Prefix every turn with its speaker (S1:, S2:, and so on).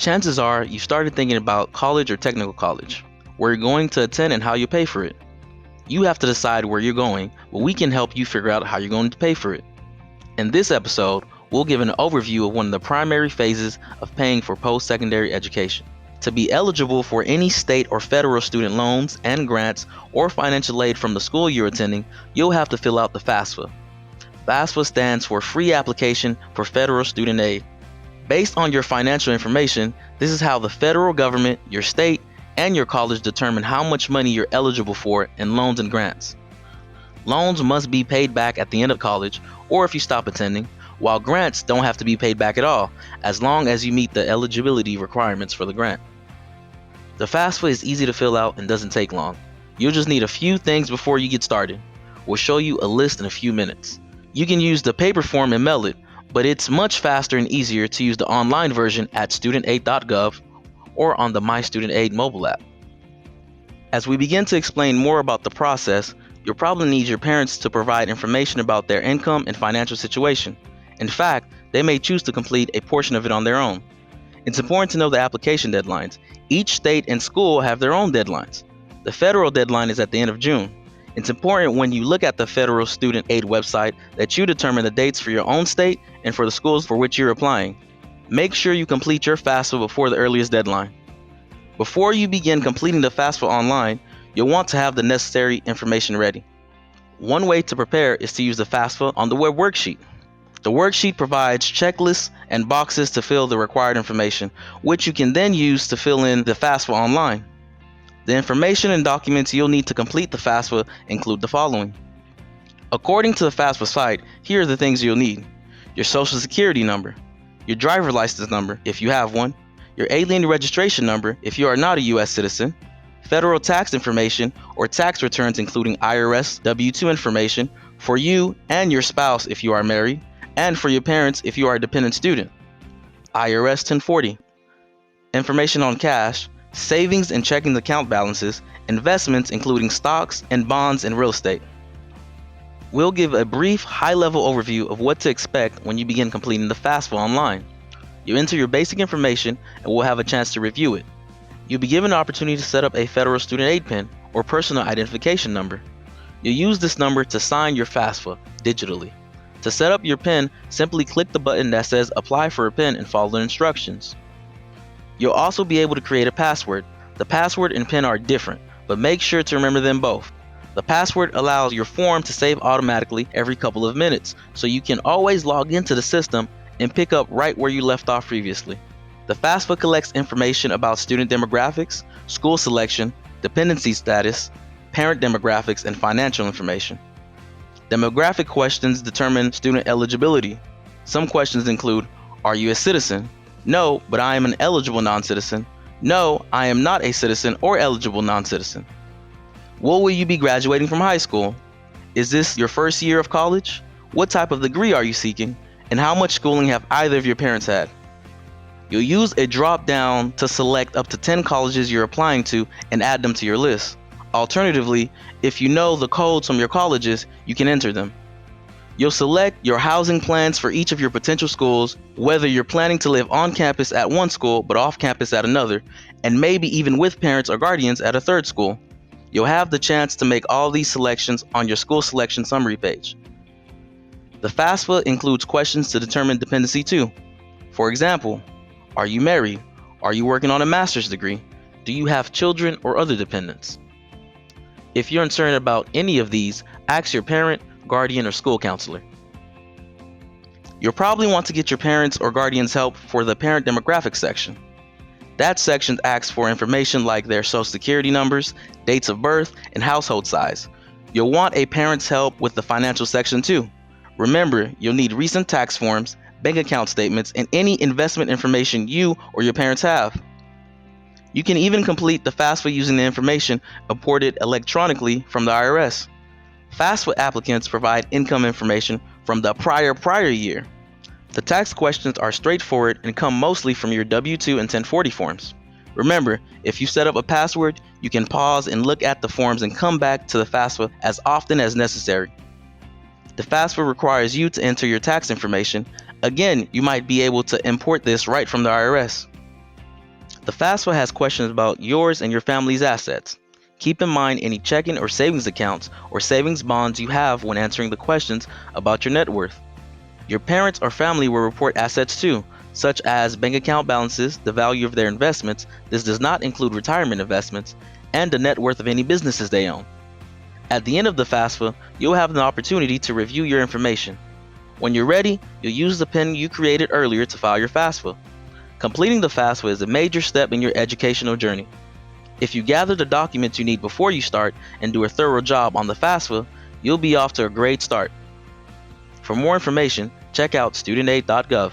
S1: Chances are you started thinking about college or technical college, where you're going to attend and how you pay for it. You have to decide where you're going, but we can help you figure out how you're going to pay for it. In this episode, we'll give an overview of one of the primary phases of paying for post-secondary education. To be eligible for any state or federal student loans and grants or financial aid from the school you're attending, you'll have to fill out the FAFSA. FAFSA stands for Free Application for Federal Student Aid. Based on your financial information, this is how the federal government, your state, and your college determine how much money you're eligible for in loans and grants. Loans must be paid back at the end of college or if you stop attending, while grants don't have to be paid back at all, as long as you meet the eligibility requirements for the grant. The FAFSA is easy to fill out and doesn't take long. You'll just need a few things before you get started. We'll show you a list in a few minutes. You can use the paper form and mail it, but it's much faster and easier to use the online version at studentaid.gov or on the My Student Aid mobile app. As we begin to explain more about the process, you'll probably need your parents to provide information about their income and financial situation. In fact, they may choose to complete a portion of it on their own. It's important to know the application deadlines. Each state and school have their own deadlines. The federal deadline is at the end of June. It's important when you look at the federal student aid website that you determine the dates for your own state and for the schools for which you're applying. Make sure you complete your FAFSA before the earliest deadline. Before you begin completing the FAFSA online, you'll want to have the necessary information ready. One way to prepare is to use the FAFSA on the web worksheet. The worksheet provides checklists and boxes to fill the required information, which you can then use to fill in the FAFSA online. The information and documents you'll need to complete the FAFSA include the following. According to the FAFSA site, here are the things you'll need: your social security number, your driver's license number if you have one, your alien registration number if you are not a U.S. citizen, federal tax information or tax returns including IRS W-2 information for you and your spouse if you are married, and for your parents if you are a dependent student, IRS 1040, information on cash, savings and checking account balances, investments including stocks and bonds and real estate. We'll give a brief high-level overview of what to expect when you begin completing the FAFSA online. You enter your basic information and we'll have a chance to review it. You'll be given the opportunity to set up a federal student aid PIN or personal identification number. You'll use this number to sign your FAFSA digitally. To set up your PIN, simply click the button that says Apply for a PIN and follow the instructions. You'll also be able to create a password. The password and PIN are different, but make sure to remember them both. The password allows your form to save automatically every couple of minutes, so you can always log into the system and pick up right where you left off previously. The FAFSA collects information about student demographics, school selection, dependency status, parent demographics, and financial information. Demographic questions determine student eligibility. Some questions include: are you a citizen? No, but I am an eligible non-citizen. No, I am not a citizen or eligible non-citizen. What will you be graduating from high school? Is this your first year of college? What type of degree are you seeking? And how much schooling have either of your parents had? You'll use a drop-down to select up to 10 colleges you're applying to and add them to your list. Alternatively, if you know the codes from your colleges, you can enter them. You'll select your housing plans for each of your potential schools, whether you're planning to live on campus at one school but off campus at another, and maybe even with parents or guardians at a third school. You'll have the chance to make all these selections on your school selection summary page. The FAFSA includes questions to determine dependency too. For example, are you married? Are you working on a master's degree? Do you have children or other dependents? If you're uncertain about any of these, ask your parent, guardian, or school counselor. You'll probably want to get your parents' or guardian's help for the parent demographics section. That section asks for information like their social security numbers, dates of birth, and household size. You'll want a parent's help with the financial section too. Remember, you'll need recent tax forms, bank account statements, and any investment information you or your parents have. You can even complete the FAFSA using the information imported electronically from the IRS. FAFSA applicants provide income information from the prior year. The tax questions are straightforward and come mostly from your W-2 and 1040 forms. Remember, if you set up a password, you can pause and look at the forms and come back to the FAFSA as often as necessary. The FAFSA requires you to enter your tax information. Again, you might be able to import this right from the IRS. The FAFSA has questions about yours and your family's assets. Keep in mind any checking or savings accounts or savings bonds you have when answering the questions about your net worth. Your parents or family will report assets too, such as bank account balances, the value of their investments. This does not include retirement investments, and the net worth of any businesses they own. At the end of the FAFSA, you'll have an opportunity to review your information. When you're ready, you'll use the PIN you created earlier to file your FAFSA. Completing the FAFSA is a major step in your educational journey. If you gather the documents you need before you start and do a thorough job on the FAFSA, you'll be off to a great start. For more information, check out studentaid.gov.